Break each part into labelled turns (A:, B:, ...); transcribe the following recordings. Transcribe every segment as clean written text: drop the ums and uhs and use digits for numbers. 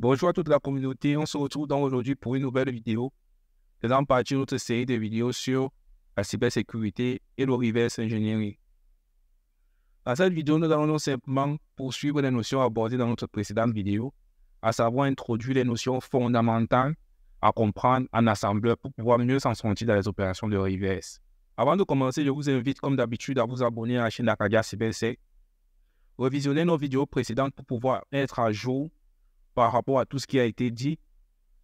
A: Bonjour à toute la communauté, on se retrouve donc aujourd'hui pour une nouvelle vidéo faisant partie de notre série de vidéos sur la cybersécurité et le reverse engineering. Dans cette vidéo, nous allons donc simplement poursuivre les notions abordées dans notre précédente vidéo, à savoir introduire les notions fondamentales à comprendre en assembleur pour pouvoir mieux s'en sortir dans les opérations de reverse. Avant de commencer, je vous invite comme d'habitude à vous abonner à la chaîne d'Arcadia Cybersec, revisionner nos vidéos précédentes pour pouvoir être à jour par rapport à tout ce qui a été dit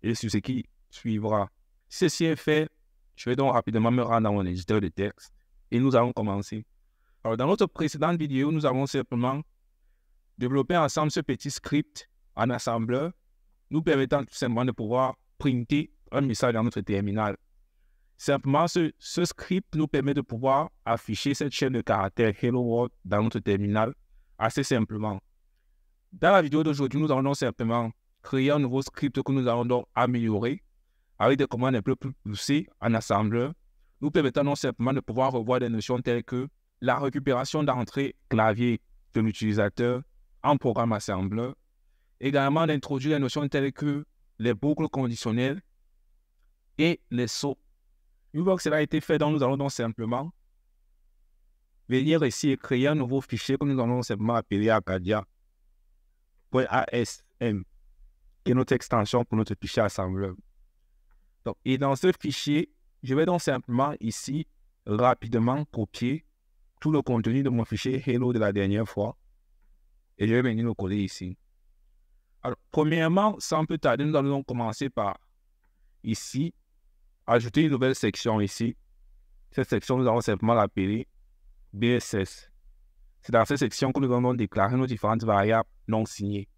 A: et sur ce qui suivra. Si ceci est fait, je vais donc rapidement me rendre dans mon éditeur de texte et nous allons commencer. Alors, dans notre précédente vidéo, nous avons simplement développé ensemble ce petit script en assembleur, nous permettant tout simplement de pouvoir printer un message dans notre terminal. Simplement, ce script nous permet de pouvoir afficher cette chaîne de caractères Hello World dans notre terminal assez simplement. Dans la vidéo d'aujourd'hui, nous allons donc simplement créer un nouveau script que nous allons donc améliorer avec des commandes un peu plus poussées en assembleur, nous permettant donc simplement de pouvoir revoir des notions telles que la récupération d'entrée clavier de l'utilisateur en programme assembleur, également d'introduire des notions telles que les boucles conditionnelles et les sauts. Une fois que cela a été fait, donc, nous allons donc simplement venir ici et créer un nouveau fichier que nous allons simplement appeler Arcadia.asm, qui est notre extension pour notre fichier assembleur. Donc, et dans ce fichier, je vais donc simplement ici rapidement copier tout le contenu de mon fichier Hello de la dernière fois et je vais venir le coller ici. Alors, premièrement, sans plus tarder, nous allons donc commencer par ici ajouter une nouvelle section ici. Cette section, nous allons simplement l'appeler BSS. C'est dans cette section que nous allons déclarer nos différentes variables non signées.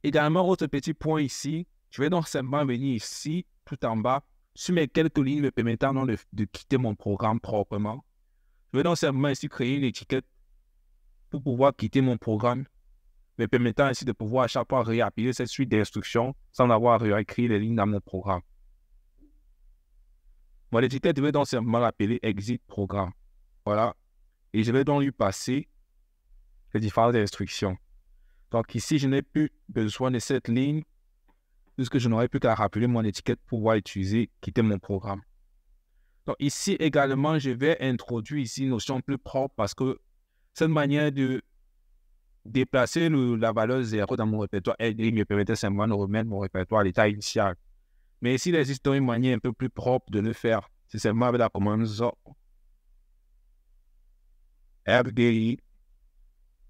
A: Également, autre petit point ici, je vais donc simplement venir ici, tout en bas, sur mes quelques lignes me permettant donc de quitter mon programme proprement. Je vais donc simplement ici créer une étiquette pour pouvoir quitter mon programme, me permettant ainsi de pouvoir à chaque fois réappeler cette suite d'instructions sans avoir à réécrire les lignes dans mon programme. Mon étiquette, je vais donc simplement l'appeler exit programme. Voilà. Et je vais donc lui passer les différentes instructions. Donc ici, je n'ai plus besoin de cette ligne, puisque je n'aurai plus qu'à rappeler mon étiquette pour pouvoir utiliser, quitter mon programme. Donc ici également, je vais introduire ici une notion plus propre parce que cette manière de déplacer la valeur 0 dans mon répertoire LD me permettait simplement de remettre mon répertoire à l'état initial. Mais ici, il existe une manière un peu plus propre de le faire. C'est simplement avec la commande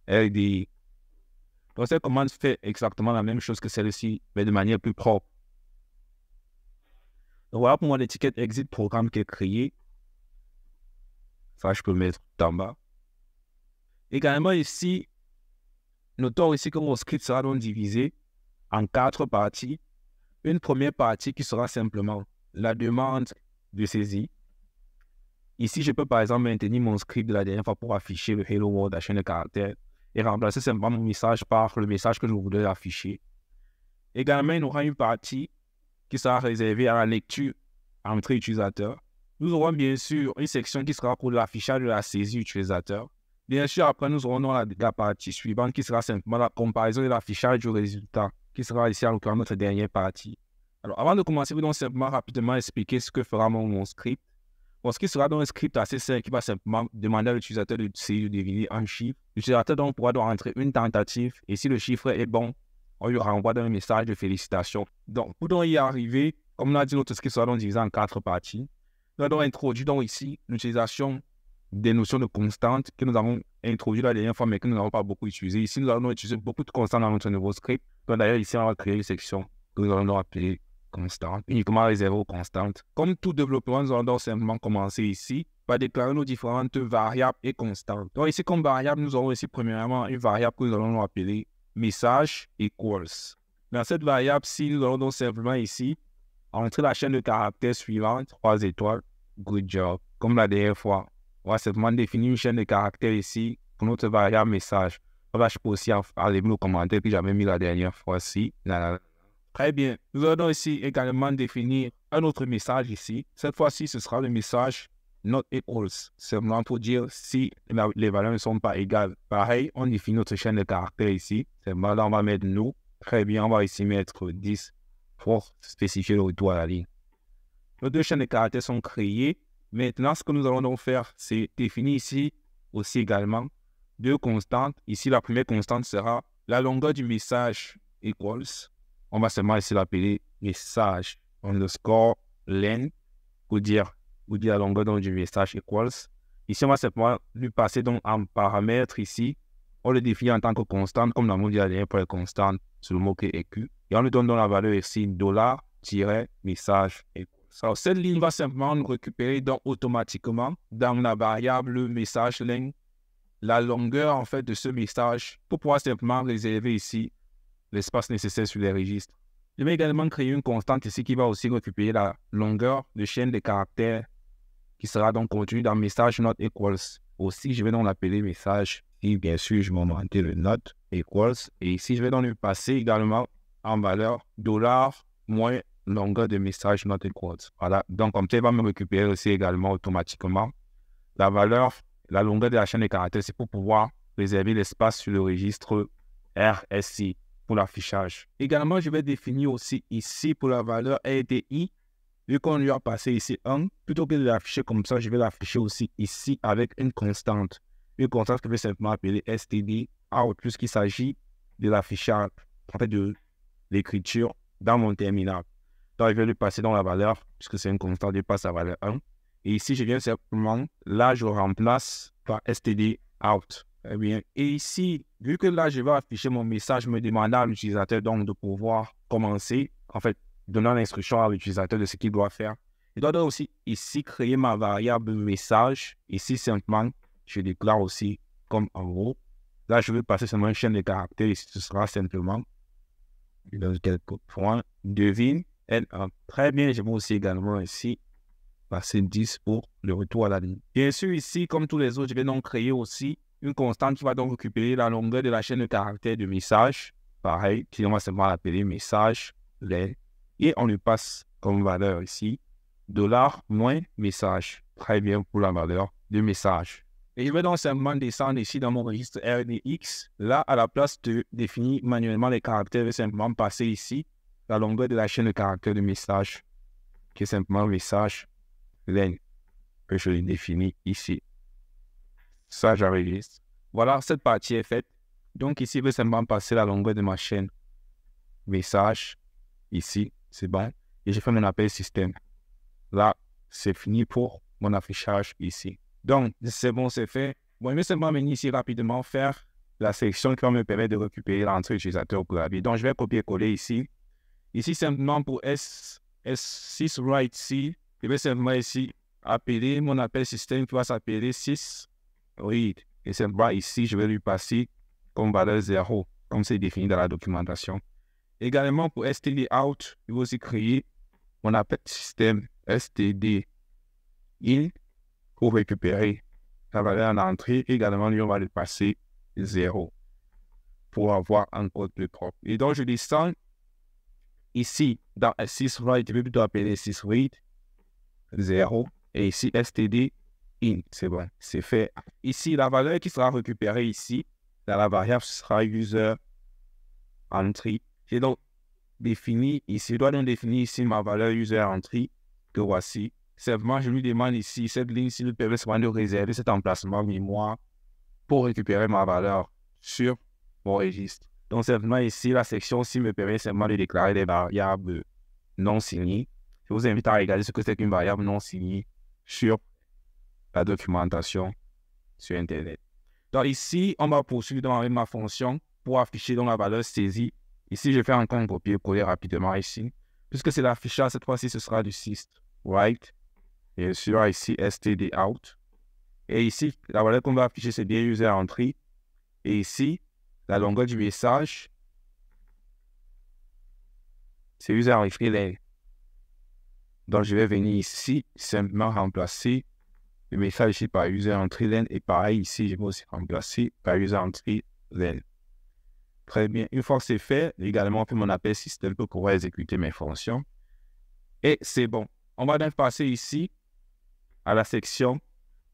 A: RDI. Donc cette commande fait exactement la même chose que celle-ci, mais de manière plus propre. Donc voilà pour mon étiquette exit programme qui est créée. Ça, je peux le mettre en bas. Également ici, notons ici que mon script sera donc divisé en 4 parties. Une première partie qui sera simplement la demande de saisie. Ici, je peux par exemple maintenir mon script de la dernière fois pour afficher le Hello World à chaîne de caractères et remplacer simplement mon message par le message que je voudrais afficher. Également, il y aura une partie qui sera réservée à la lecture entrée utilisateur. Nous aurons bien sûr une section qui sera pour l'affichage de la saisie utilisateur. Bien sûr, après, nous aurons la partie suivante qui sera simplement la comparaison de l'affichage du résultat, qui sera ici en l'occurrence notre dernière partie. Alors, avant de commencer, je vais donc simplement rapidement expliquer ce que fera mon script. Mon script sera donc un script assez simple qui va simplement demander à l'utilisateur de deviner un chiffre. L'utilisateur donc pourra donc entrer une tentative et si le chiffre est bon, on lui renvoie un message de félicitations. Donc, pour donc y arriver, comme on a dit, notre script sera donc divisé en 4 parties. Nous allons introduire donc ici l'utilisation des notions de constantes que nous avons introduites la dernière fois, mais que nous n'avons pas beaucoup utilisées. Ici, nous allons utiliser beaucoup de constantes dans notre nouveau script. Donc, d'ailleurs, ici, on va créer une section que nous allons appeler constante, uniquement réservée aux constantes. Comme tout développement, nous allons donc simplement commencer ici par déclarer nos différentes variables et constantes. Donc, ici, comme variable, nous aurons ici, premièrement, une variable que nous allons appeler message equals. Dans cette variable-ci, nous allons donc simplement ici entrer la chaîne de caractères suivante, 3 étoiles, good job. Comme la dernière fois, on va simplement définir une chaîne de caractères ici pour notre variable message. Là, je peux aussi enlever le commentaire que j'avais mis la dernière fois-ci. Très bien. Nous allons donc ici également définir un autre message ici. Cette fois-ci, ce sera le message not equals. Simplement pour dire si les valeurs ne sont pas égales. Pareil, on définit notre chaîne de caractères ici. Simplement, là, on va mettre no. Très bien, on va ici mettre 10 pour spécifier le retour à la ligne. Nos deux chaînes de caractères sont créées. Maintenant, ce que nous allons donc faire, c'est définir ici aussi également deux constantes. Ici, la première constante sera la longueur du message equals. On va seulement ici l'appeler message underscore len pour dire la longueur donc, du message equals. Ici, on va simplement lui passer donc un paramètre ici. On le définit en tant que constante, comme nous l'avons dit la dernière pour les constantes sur le mot-clé EQ. Et on lui donne donc la valeur ici $-message equals. Alors, cette ligne va simplement nous récupérer donc automatiquement dans la variable message len la longueur en fait de ce message pour pouvoir simplement réserver ici l'espace nécessaire sur les registres. Je vais également créer une constante ici qui va aussi récupérer la longueur de chaîne de caractères qui sera donc contenue dans message not equals. Aussi, je vais donc l'appeler message et bien sûr, je vais augmenter le not equals. Et ici, je vais donc lui passer également en valeur $ moins longueur de message not equals. Voilà, donc comme ça, il va me récupérer aussi également automatiquement la valeur, la longueur de la chaîne de caractères. C'est pour pouvoir réserver l'espace sur le registre RSI pour l'affichage. Également, je vais définir aussi ici pour la valeur RDI, vu qu'on lui a passé ici 1, plutôt que de l'afficher comme ça, je vais l'afficher aussi ici avec une constante. Une constante que je vais simplement appeler std out, puisqu'il s'agit de l'affichage, en fait de l'écriture dans mon terminal. Donc, je vais lui passer dans la valeur, puisque c'est une constante, je passe la valeur 1. Et ici, je viens simplement, là, je remplace par std out. Eh bien, et ici, vu que là, je vais afficher mon message me demandant à l'utilisateur donc de pouvoir commencer, en fait, donnant l'instruction à l'utilisateur de ce qu'il doit faire. Je dois donc aussi ici créer ma variable message. Ici, simplement, je déclare aussi comme en haut. Là, je vais passer seulement une chaîne de caractères. Ici, ce sera simplement, dans quelques points, devine N1. Très bien, je vais aussi également ici passer 10 pour le retour à la ligne. Bien sûr, ici, comme tous les autres, je vais donc créer aussi une constante qui va donc récupérer la longueur de la chaîne de caractères de message. Pareil, qui on va simplement l'appeler message len. Et on lui passe comme valeur ici $ moins message. Très bien pour la valeur de message. Et je vais donc simplement descendre ici dans mon registre RDX. Là, à la place de définir manuellement les caractères, je vais simplement passer ici la longueur de la chaîne de caractères de message, qui est simplement message len, que je le définis ici. Ça, j'enregistre. Voilà, cette partie est faite. Donc ici, je vais simplement passer la longueur de ma chaîne message ici, c'est bon. Et je fais mon appel système. Là, c'est fini pour mon affichage ici. Donc, c'est bon, c'est fait. Bon, je vais simplement venir ici rapidement faire la sélection qui va me permettre de récupérer l'entrée utilisateur au clavier. Donc, je vais copier-coller ici. Ici, simplement pour S6 write C, je vais simplement ici appeler mon appel système qui va s'appeler 6 read. Et simplement ici, je vais lui passer comme valeur 0, comme c'est défini dans la documentation. Également pour std out, je vais aussi créer mon appel système std in pour récupérer la valeur en entrée. Également, lui, on va lui passer 0 pour avoir un code plus propre. Et donc, je descends ici dans S6 write, je vais plutôt appeler 6 read 0 et ici std in. C'est bon, c'est fait. Ici, la valeur qui sera récupérée ici, dans la variable, ce sera user entry. J'ai donc défini ici, je dois donc définir ici ma valeur user entry que voici. Simplement, je lui demande ici, cette ligne s'il me permet seulement de réserver cet emplacement mémoire pour récupérer ma valeur sur mon registre. Donc, simplement ici, la section ci me permet simplement de déclarer des variables non signées. Je vous invite à regarder ce que c'est qu'une variable non signée sur la documentation sur Internet. Donc ici, on va poursuivre dans ma fonction pour afficher donc la valeur saisie. Ici, je fais encore un copier-coller rapidement ici. Puisque c'est l'affichage, cette fois-ci, ce sera du syst write. Et sûr, ici, std out. Et ici, la valeur qu'on va afficher, c'est bien user entry. Et ici, la longueur du message, c'est user entry len. Donc, je vais venir ici, simplement remplacer le message ici par user entry len. Et pareil, ici, je vais aussi remplacer par user entry len. Très bien. Une fois que c'est fait, également, on fait mon appel système pour pouvoir exécuter mes fonctions. Et c'est bon. On va donc passer ici à la section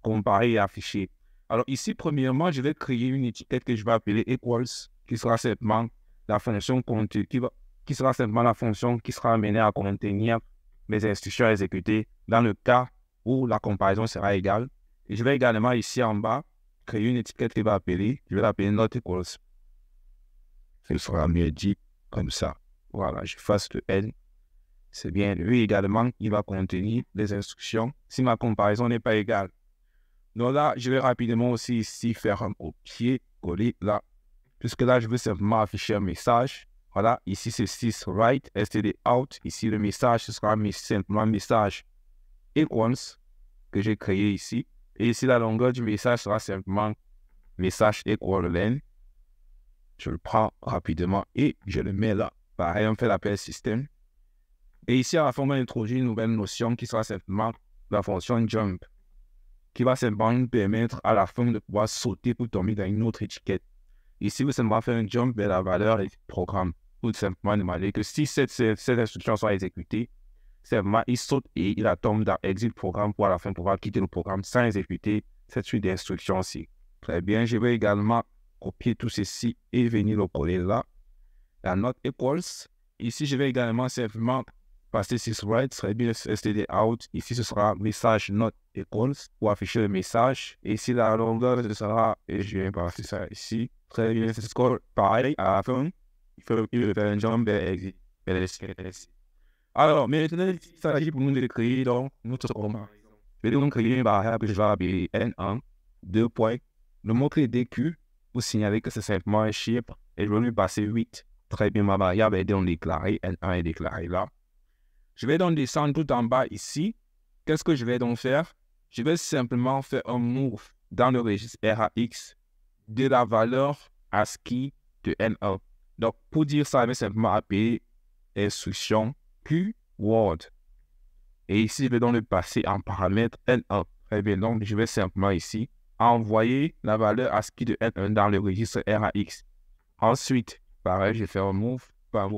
A: comparer et afficher. Alors ici, premièrement, je vais créer une étiquette que je vais appeler equals, qui sera simplement la fonction qui sera simplement la fonction qui sera amenée à contenir mes instructions à exécuter dans le cas où la comparaison sera égale. Et je vais également ici en bas créer une étiquette qui va appeler, je vais l'appeler not equals. Il sera mieux dit comme ça. Voilà, j'efface le N. C'est bien. Lui également, il va contenir les instructions si ma comparaison n'est pas égale. Donc là, je vais rapidement aussi ici faire un copier-coller là. Puisque là, je veux simplement afficher un message. Voilà, ici c'est sys_write, std out. Ici, le message, ce sera simplement message equals que j'ai créé ici. Et ici, la longueur du message sera simplement message equal len. Je le prends rapidement et je le mets là. Pareil, on fait l'appel système. Et ici, à la fin, on va introduire une nouvelle notion qui sera simplement la fonction jump, qui va simplement nous permettre à la fin de pouvoir sauter pour tomber dans une autre étiquette. Ici, vous simplement faire un jump vers la valeur du programme. Tout simplement demander que si cette instruction soit exécutée, simplement il saute et il tombe dans exit programme pour à la fin pouvoir quitter le programme sans exécuter cette suite d'instructions-ci. Très bien, je vais également copier tout ceci et venir le coller là. La not equals. Ici, je vais également simplement passer sys_write, très bien, std out. Ici, ce sera message not equals pour afficher le message. Et ici, la longueur, ce sera, et je vais passer ça ici. Très bien, c'est score pareil à la fin. Il faut faire un jump vers exit. Alors, maintenant, il s'agit pour nous de créer donc notre comparaison. Je vais donc créer une variable que je vais appeler N1, 2 points. Le mot-clé DQ pour signaler que c'est simplement un chiffre et je vais lui passer 8. Très bien, ma variable est donc déclarée, N1 est déclarée là. Je vais donc descendre tout en bas ici. Qu'est-ce que je vais donc faire? Je vais simplement faire un move dans le registre RAX de la valeur ASCII de N1. Donc, pour dire ça, je vais simplement appeler instruction QWORD. Et ici, je vais donc le passer en paramètre N1. Très bien, donc je vais simplement ici envoyer la valeur ASCII de N1 dans le registre RAX. Ensuite, pareil, je vais faire un move.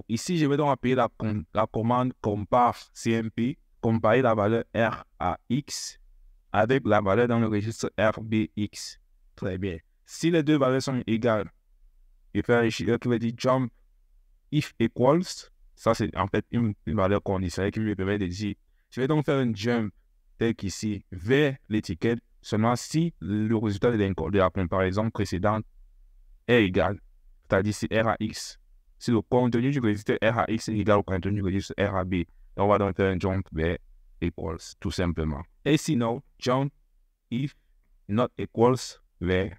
A: Ici, je vais donc appeler la commande compare CMP, comparer la valeur RAX avec la valeur dans le registre RBX. Très bien. Si les deux valeurs sont égales, je vais faire ici qui veut dire jump if equals. Ça, c'est en fait une valeur conditionnelle qui me permet de dire. Je vais donc faire un jump tel qu'ici vers l'étiquette seulement si le résultat de la comparaison précédente est égal. C'est-à-dire si RAX. Si le contenu du registre RAX est égal au contenu du registre RAB, on va donc faire un jump vers equals, tout simplement. Et sinon, jump if not equals vers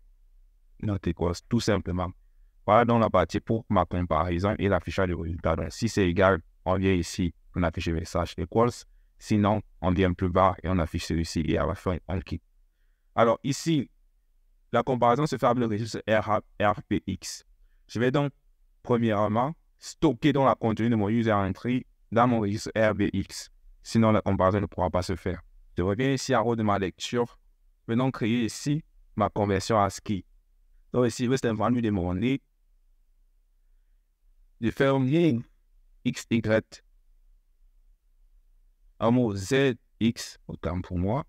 A: not equals, tout simplement. Voilà donc la partie pour ma comparaison et l'affichage du résultat. Donc, si c'est égal, on vient ici, on affiche le message equals. Sinon, on vient plus bas et on affiche celui-ci et à la fin, on quitte. Alors ici, la comparaison se fait avec le registre RPX. Je vais donc, premièrement, stocker dans la contenu de mon user entry dans mon registre RBX. Sinon, la comparaison ne pourra pas se faire. Je reviens ici en haut de ma lecture. Je vais donc créer ici ma conversion ASCII. Donc ici, je vais simplement lui demander de faire un lien XY, un mot ZX, autant pour moi,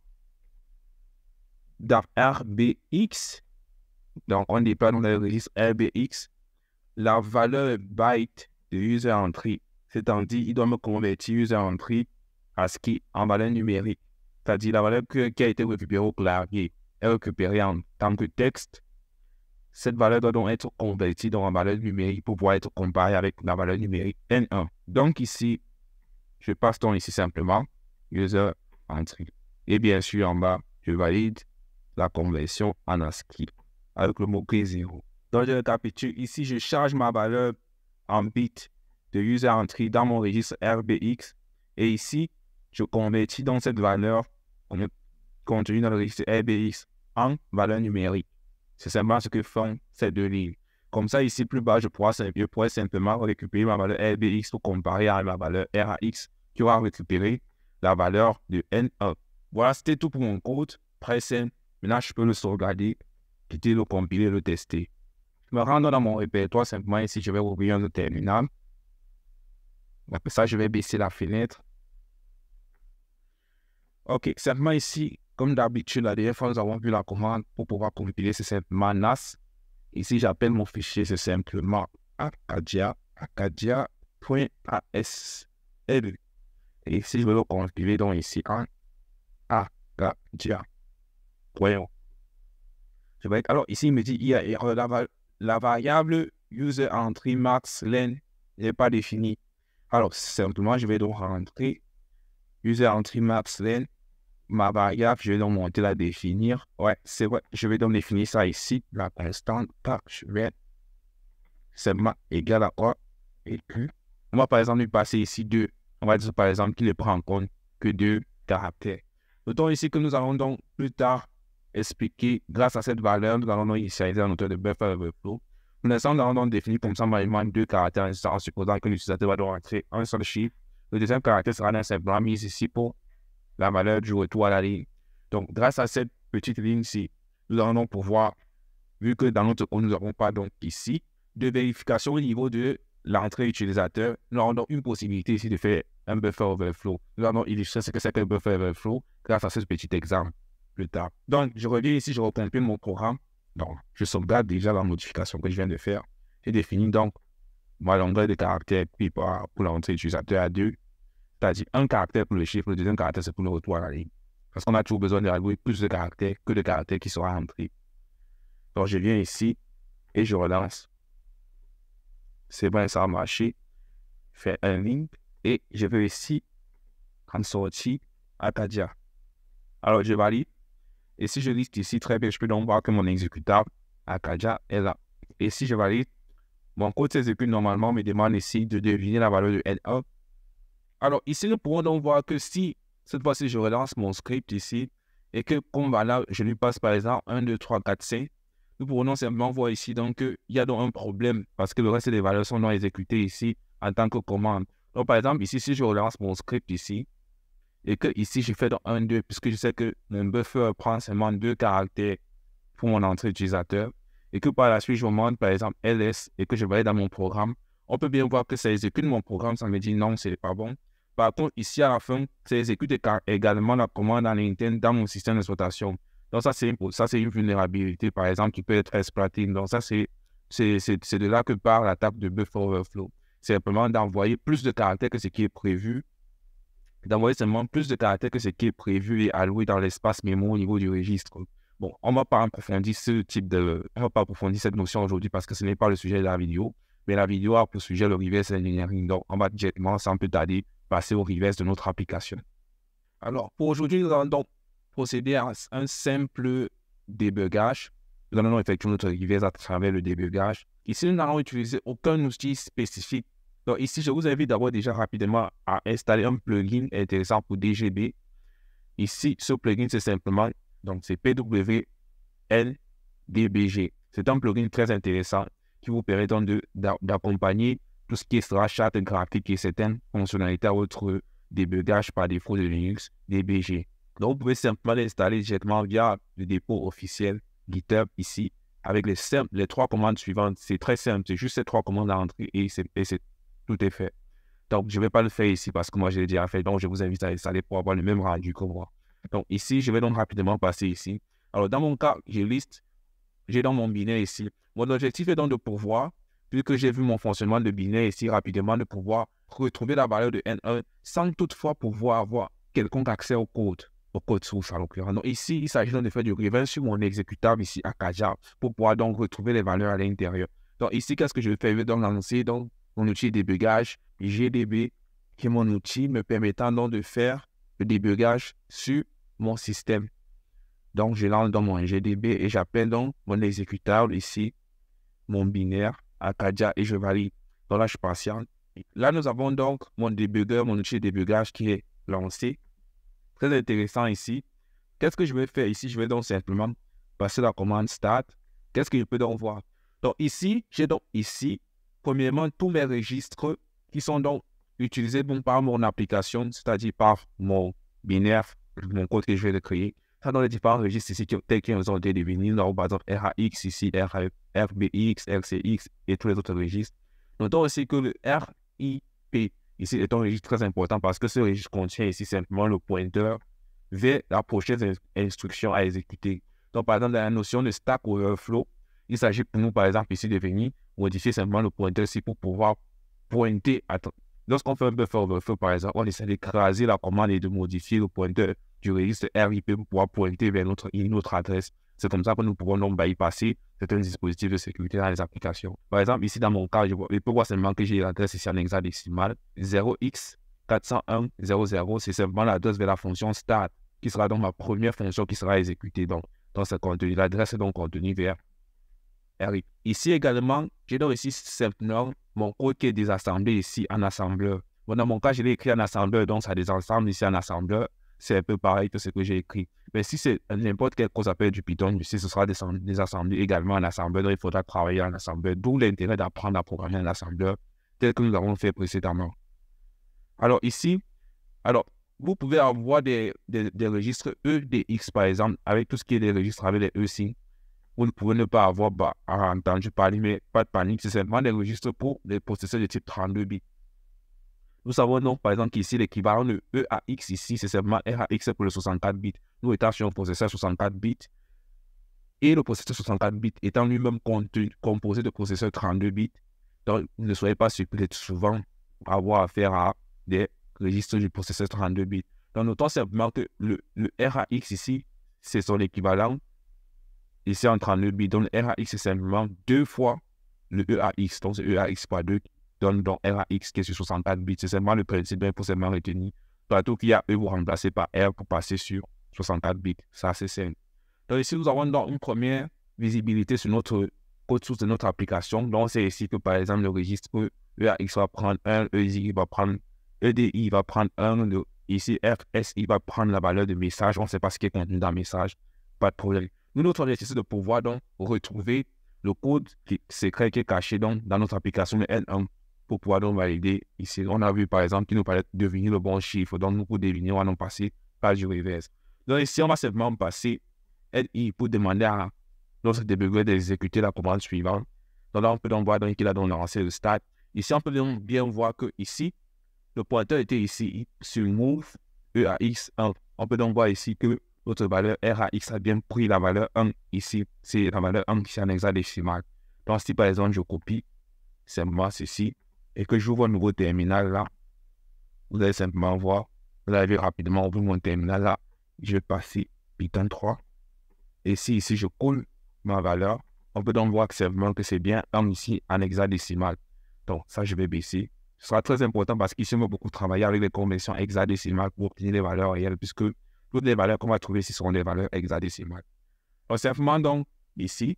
A: dans RBX. Donc, on déploie dans le registre RBX la valeur byte de user entry. C'est-à-dire, il doit me convertir user entry ASCII en valeur numérique. C'est-à-dire, la valeur qui a été récupérée au clavier est récupérée en tant que texte. Cette valeur doit donc être convertie dans la valeur numérique pour pouvoir être comparée avec la valeur numérique N1. Donc ici, je passe donc ici simplement user entry. Et bien sûr, en bas, je valide la conversion en ASCII avec le mot-clé 0. Donc je récapitule. Ici, je charge ma valeur en bit de user entry dans mon registre RBX. Et ici, je convertis donc cette valeur contenue dans le registre RBX en valeur numérique. C'est simplement ce que font ces deux lignes. Comme ça, ici, plus bas, je pourrais simplement récupérer ma valeur RBX pour comparer à ma valeur RAX qui aura récupéré la valeur de N1. Voilà, c'était tout pour mon code. Très simple. Maintenant, je peux le sauvegarder, quitter le compiler, le tester. Je me rends dans mon répertoire simplement ici. Je vais ouvrir le terminal. Après ça, je vais baisser la fenêtre. Ok, simplement ici, comme d'habitude, la dernière fois, nous avons vu la commande pour pouvoir compiler, c'est simplement NAS. Ici, j'appelle mon fichier, c'est simplement acadia.asl. Et si je veux le compiler, donc ici, en acadia. Voyons. Alors, ici, il me dit, il y a la variable user entry max len n'est pas définie. Alors, simplement, je vais donc rentrer user entry max len, ma variable, je vais donc monter la définir. Ouais, c'est vrai, je vais donc définir ça ici, la constante, je vais simplement égal à quoi et plus. On va par exemple lui passer ici 2. On va dire par exemple qu'il ne prend en compte que 2 caractères. Notons ici que nous allons donc plus tard expliquer, grâce à cette valeur, nous allons donc initialiser un moteur de buffer overflow. Pour l'instant, nous allons donc définir comme ça manuellement 2 caractères en supposant que l'utilisateur va donc entrer un seul chiffre. Le deuxième caractère sera simplement mis ici pour la valeur du retour à la ligne. Donc, grâce à cette petite ligne-ci, nous allons donc pouvoir, vu que dans notre code, nous n'avons pas donc ici de vérification au niveau de l'entrée utilisateur, nous avons donc une possibilité ici de faire un buffer overflow. Nous allons illustrer ce que c'est qu'un buffer overflow grâce à ce petit exemple plus tard. Donc, je reviens ici, je recompile mon programme. Donc, je sauvegarde déjà la modification que je viens de faire. J'ai défini donc ma longueur de caractère puis pour l'entrée utilisateur à 2, c'est-à-dire un caractère pour le chiffre, le deuxième caractère c'est pour le retour à la ligne. Parce qu'on a toujours besoin de rajouter plus de caractères que de caractères qui seront entrés. Donc, je viens ici et je relance. C'est bon, ça a marché. Faire un link et je vais ici en sortie Acadia. Alors, je valide. Et si je liste ici, très bien, je peux donc voir que mon exécutable Acadia est là. Et si je valide, mon code s'exécute normalement, me demande ici de deviner la valeur de N1. Alors, ici, nous pourrons donc voir que si, cette fois-ci, je relance mon script ici, et que comme voilà, je lui passe par exemple 1, 2, 3, 4, 5, nous pourrons simplement voir ici donc qu'il y a donc un problème parce que le reste des valeurs sont non exécutées ici en tant que commande. Donc, par exemple, ici, si je relance mon script ici, et que ici, je fais donc 1, 2, puisque je sais que mon buffer prend seulement 2 caractères pour mon entrée utilisateur, et que par la suite, je demande par exemple ls, et que je vais dans mon programme, on peut bien voir que ça exécute mon programme, ça me dit non, c'est pas bon. Par contre, ici à la fin, ça exécute également la commande en interne dans mon système d'exploitation. Donc ça, c'est une vulnérabilité, par exemple, qui peut être exploitée. Donc ça, c'est de là que part l'attaque de buffer overflow. C'est simplement d'envoyer plus de caractères que ce qui est prévu, d'envoyer seulement plus de caractères que ce qui est prévu et alloué dans l'espace mémo au niveau du registre. Bon, on ne va pas approfondir cette notion aujourd'hui parce que ce n'est pas le sujet de la vidéo, mais la vidéo a pour sujet le reverse engineering. Donc, on va directement, sans peu tarder, passer au reverse de notre application. Alors, pour aujourd'hui, nous allons donc procéder à un simple débugage. Nous allons effectuer notre reverse à travers le débugage. Ici, nous n'allons utiliser aucun outil spécifique. Donc, ici, je vous invite d'abord déjà rapidement à installer un plugin intéressant pour DGB. Ici, ce plugin, c'est simplement, donc c'est PWNDBG. C'est un plugin très intéressant qui vous permet donc d'accompagner tout ce qui sera charte graphique et certaines fonctionnalités à votre débugage par défaut de Linux DBG. Donc, vous pouvez simplement l'installer directement via le dépôt officiel GitHub ici avec les 3 commandes suivantes. C'est très simple, c'est juste ces 3 commandes à entrer et tout est fait. Donc, je ne vais pas le faire ici parce que moi, je l'ai déjà fait. Donc, je vous invite à installer pour avoir le même rendu que moi. Donc, ici, je vais donc rapidement passer ici. Alors, dans mon cas, j'ai dans mon binaire ici. Mon objectif est donc de pouvoir, vu que j'ai vu mon fonctionnement de binaire ici rapidement, de pouvoir retrouver la valeur de N1 sans toutefois pouvoir avoir quelconque accès au code source à l'occurrence. Donc, ici, il s'agit donc de faire du reverse sur mon exécutable ici, Acadia, pour pouvoir donc retrouver les valeurs à l'intérieur. Donc, ici, qu'est-ce que je vais faire? Je vais donc lancer donc mon outil de débugage, GDB, qui est mon outil me permettant donc de faire le débugage sur mon système. Donc, je lance dans mon GDB et j'appelle donc mon exécutable ici, mon binaire, Acadia, et je valide. Donc là, je patiente. Là, nous avons donc mon débugger, mon outil de débugage qui est lancé. Très intéressant ici. Qu'est-ce que je vais faire ici? Je vais donc simplement passer la commande start. Qu'est-ce que je peux donc voir? Donc ici, j'ai donc ici, premièrement, tous mes registres qui sont donc utilisés par mon application, c'est-à-dire par mon binaire, mon code que je vais de créer. Ça dans les différents registres ici tels qu'ils ont été définis. Nous avons par exemple RAX ici, RBX, RCX et tous les autres registres. Notons aussi que le RIP ici est un registre très important parce que ce registre contient ici simplement le pointeur vers la prochaine instruction à exécuter. Donc par exemple, dans la notion de Stack Overflow, Il s'agit pour nous, par exemple, ici de venir modifier simplement le pointeur ici pour pouvoir pointer. Lorsqu'on fait un buffer overflow, par exemple, on essaie d'écraser la commande et de modifier le pointeur du registre RIP pour pouvoir pointer vers une autre adresse. C'est comme ça que nous pouvons donc bypasser certains dispositifs de sécurité dans les applications. Par exemple, ici dans mon cas, je peux voir seulement que j'ai l'adresse ici en hexadécimal 0x401.00. C'est simplement l'adresse vers la fonction start qui sera donc ma première fonction qui sera exécutée dans ce contenu. L'adresse est donc contenue vers RIP. Ici également, j'ai donc ici simplement mon code qui est désassemblé ici en assembleur. Bon, dans mon cas, je l'ai écrit en assembleur, donc ça désassemble ici en assembleur. C'est un peu pareil que ce que j'ai écrit. Mais si c'est n'importe quelle cause appelle du Python, ici, ce sera désassemblé également en assembleur. Donc, il faudra travailler en assembleur. D'où l'intérêt d'apprendre à programmer en assembleur, tel que nous l'avons fait précédemment. Alors ici, vous pouvez avoir des registres EDX, par exemple, avec tout ce qui est des registres avec les E-signes. Vous ne pouvez ne pas avoir entendu parler, mais pas de panique. C'est simplement des registres pour les processeurs de type 32 bits. Nous savons donc, par exemple, qu'ici, l'équivalent de EAX, ici, c'est simplement RAX pour le 64 bits. Nous étant sur un processeur 64 bits, et le processeur 64 bits étant lui-même composé de processeurs 32 bits, donc ne soyez pas surpris de souvent avoir affaire à des registres du processeur 32 bits. Donc, notons simplement que le RAX ici, c'est son équivalent ici en 32 bits. Donc, le RAX, c'est simplement 2 fois le EAX. Donc, c'est EAX par 2 donne donc RAX qui est sur 64 bits. C'est seulement le principe, il faut seulement retenir. Partout qu'il y a E, vous remplacez par R pour passer sur 64 bits. Ça, c'est simple. Donc, ici, nous avons donc une première visibilité sur notre code source de notre application. Donc, c'est ici que, par exemple, le registre EAX va prendre 1, EDI va prendre 1, ici, RSI va prendre la valeur de message. On ne sait pas ce qui est contenu dans le message. Pas de problème. Nous, notre objectif, c'est de pouvoir donc retrouver le code secret qui est caché donc, dans notre application, le N1, pour pouvoir donc valider. Ici, on a vu, par exemple, qu'il nous fallait deviner le bon chiffre. Donc, nous, pour deviner, on va donc passer par du reverse. Donc, ici, on va simplement passer LI pour demander à notre débugger d'exécuter la commande suivante. Donc, là, on peut donc voir qu'il a donc lancé le start. Ici, on peut donc bien voir que ici, le pointeur était ici sur move EAX1. On peut donc voir ici que notre valeur RAX a bien pris la valeur 1 ici. C'est la valeur 1 qui est en hexadécimal. Donc, si par exemple, je copie simplement ceci et que j'ouvre un nouveau terminal là, vous allez simplement voir, vous allez rapidement ouvrir mon terminal là. Je vais passer Python 3. Et si ici, je colle ma valeur, on peut donc voir simplement que c'est bien 1 ici en hexadécimal. Donc, ça, je vais baisser. Ce sera très important parce qu'ici, on va beaucoup travailler avec les conventions hexadécimales pour obtenir les valeurs réelles, puisque toutes les valeurs qu'on va trouver ici seront des valeurs hexadécimales. Donc, simplement, donc, ici,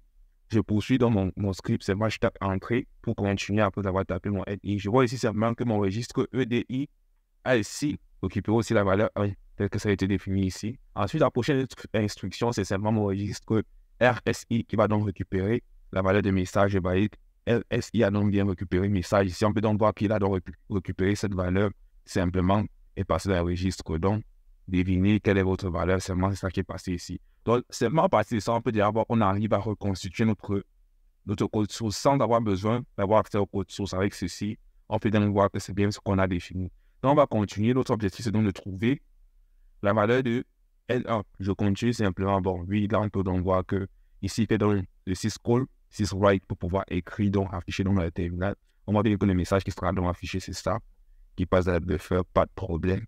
A: je poursuis dans mon script. C'est moi, je tape Entrée pour continuer après avoir tapé mon LI. Je vois ici simplement que mon registre EDI a ici récupéré aussi la valeur 1, tel que ça a été défini ici. Ensuite, la prochaine instruction, c'est simplement mon registre RSI qui va donc récupérer la valeur de message valide. LSI a donc bien récupéré le message. Ici, on peut donc voir qu'il a donc récupéré cette valeur simplement et passer dans le registre. Donc, deviner quelle est votre valeur, seulement c'est ça qui est passé ici. Donc, seulement à partir de ça, on peut dire qu'on arrive à reconstituer notre code source sans avoir besoin d'avoir accès au code source. Avec ceci, on peut donc voir que c'est bien ce qu'on a défini. Donc, on va continuer. Notre objectif, c'est donc de trouver la valeur de L1. Je continue simplement. Bon, oui, là, on peut donc voir que ici, il fait donc le 6 call, 6 write pour pouvoir écrire, donc afficher dans le terminal. On va bien que le message qui sera donc affiché, c'est ça, qui passe à la buffer, pas de problème.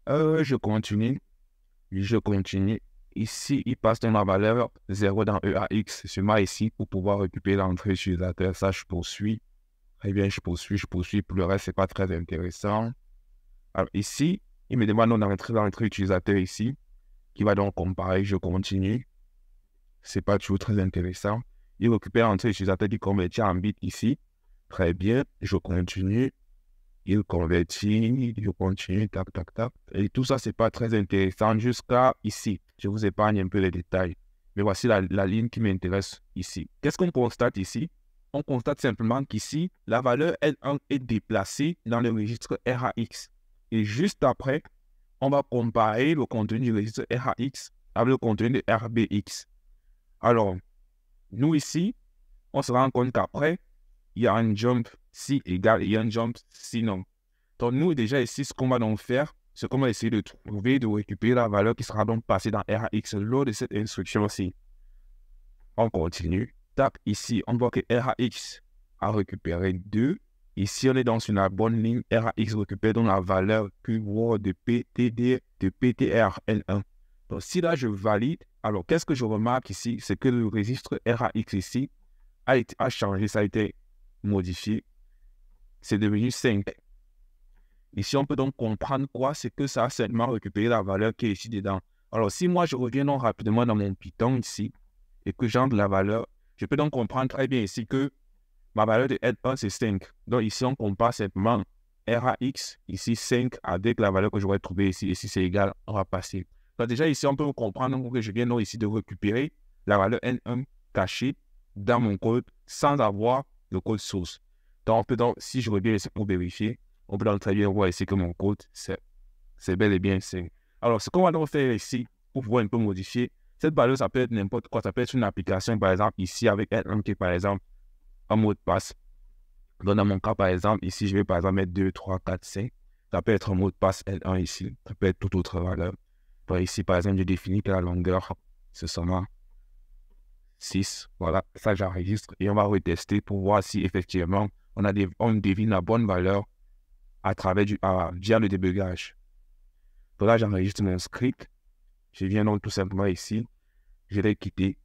A: Je continue. Ici, il passe dans la valeur 0 dans EAX. Seulement ici, pour pouvoir récupérer l'entrée utilisateur. Ça, je poursuis. Très bien, je poursuis. Pour le reste, ce n'est pas très intéressant. Alors ici, il me demande d'entrer dans l'entrée utilisateur ici, qui va donc comparer. Je continue. Ce n'est pas toujours très intéressant. Il récupère l'entrée utilisateur qui convertit en bit ici. Très bien, je continue. Il convertit, je continue, tac. Et tout ça, ce n'est pas très intéressant jusqu'à ici. Je vous épargne un peu les détails. Mais voici la ligne qui m'intéresse ici. Qu'est-ce qu'on constate ici? On constate simplement qu'ici, la valeur L1 est déplacée dans le registre RAX. Et juste après, on va comparer le contenu du registre RAX avec le contenu de RBX. Alors, nous ici, on se rend compte qu'après, il y a un jump si égal et il y a un jump si non. Donc, nous, déjà ici, ce qu'on va donc faire, c'est qu'on va essayer de trouver, de récupérer la valeur qui sera donc passée dans RAX lors de cette instruction-ci. On continue. tac, ici, on voit que RAX a récupéré 2. Ici, on est dans une bonne ligne. RAX récupère donc la valeur plus haute de PTD, de PTRN1. Donc, si là, je valide, alors qu'est-ce que je remarque ici? C'est que le registre RAX ici a changé, ça a été modifié. C'est devenu 5. Ici, on peut donc comprendre quoi? C'est que ça a seulement récupéré la valeur qui est ici dedans. Alors, si moi, je reviens donc rapidement dans mon Python ici et que j'entre la valeur, je peux donc comprendre très bien ici que ma valeur de N1, c'est 5. Donc, ici, on compare simplement RAX, ici 5, avec la valeur que j'aurais trouvée ici. Ici, c'est égal, on va passer. Donc, déjà, ici, on peut comprendre que je viens donc ici de récupérer la valeur N1 cachée dans mon code sans avoir le code source. Donc, on peut donc, si je reviens ici pour vérifier, on peut donc très bien voir ici que mon code, c'est bel et bien 5. Alors, ce qu'on va donc faire ici, pour pouvoir un peu modifier, cette valeur, ça peut être n'importe quoi. Ça peut être une application, par exemple, ici, avec N1 qui est, par exemple, un mot de passe. Donc, dans mon cas, par exemple, ici, je vais, par exemple, mettre 2, 3, 4, 5. Ça peut être un mot de passe N1 ici. Ça peut être toute autre valeur. Donc, ici, par exemple, je définis que la longueur, ce sera 6. Voilà, ça, j'enregistre et on va retester pour voir si, effectivement, on devine la bonne valeur à travers via le débugage. Donc là, j'enregistre mon script. Je viens donc tout simplement ici. Je vais quitter.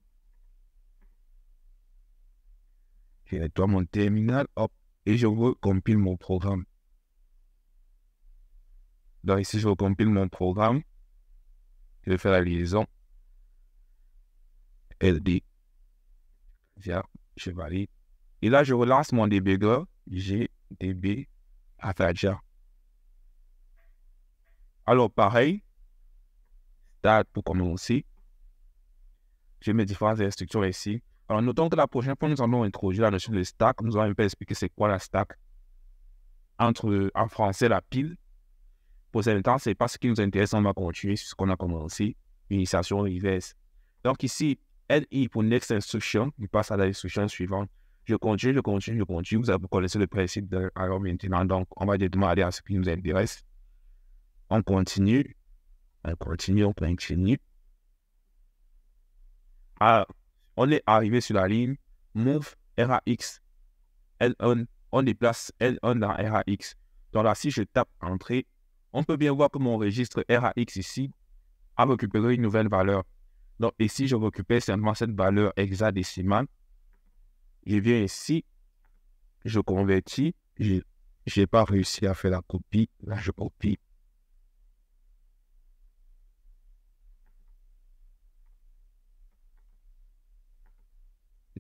A: Je nettoie mon terminal. Hop. Et je recompile mon programme. Donc ici, je recompile mon programme. Je vais faire la liaison. LD. Je valide. Et là, je relance mon débugger. GDB Avaja. Alors, pareil. Start pour commencer. Je mets différentes instructions ici. Alors, notons que la prochaine fois, nous allons introduire la notion de stack. Nous allons un peu expliquer c'est quoi la stack. En français, la pile. Pour ce temps, ce n'est pas ce qui nous intéresse. On va continuer sur ce qu'on a commencé. Initiation reverse. Donc ici, NI pour next instruction. Il passe à l'instruction suivante. Je continue. Vous connaissez le principe de alors maintenant. Donc, on va directement aller à ce qui nous intéresse. On continue. Ah, on est arrivé sur la ligne Move RAX L1. On déplace L1 dans RAX. Donc là, si je tape Entrée, on peut bien voir que mon registre RAX ici a récupéré une nouvelle valeur. Donc ici, je récupère simplement cette valeur hexadécimale. Je viens ici, je convertis. Je n'ai pas réussi à faire la copie. Là, je copie.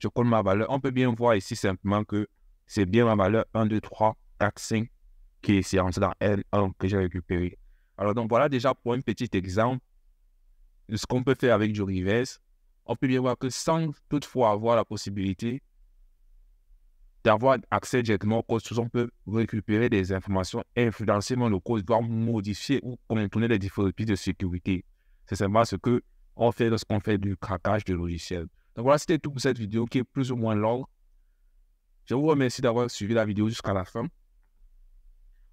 A: Je colle ma valeur. On peut bien voir ici simplement que c'est bien ma valeur 1, 2, 3, 4, 5 qui est ici dans L1 que j'ai récupéré. Alors donc voilà déjà pour un petit exemple de ce qu'on peut faire avec du reverse. On peut bien voir que sans toutefois avoir la possibilité d'avoir accès directement au code source, on peut récupérer des informations, influencer le code, voire modifier ou contourner les différentes pistes de sécurité. C'est simplement ce qu'on fait lorsqu'on fait du craquage de logiciels. Donc voilà, c'était tout pour cette vidéo qui est plus ou moins longue. Je vous remercie d'avoir suivi la vidéo jusqu'à la fin.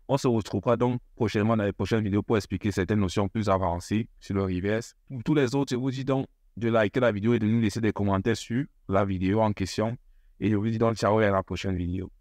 A: On se retrouvera donc prochainement dans les prochaines vidéos pour expliquer certaines notions plus avancées sur le reverse. Pour tous les autres, je vous dis donc de liker la vidéo et de nous laisser des commentaires sur la vidéo en question. Et je vous dis donc ciao et à la prochaine vidéo.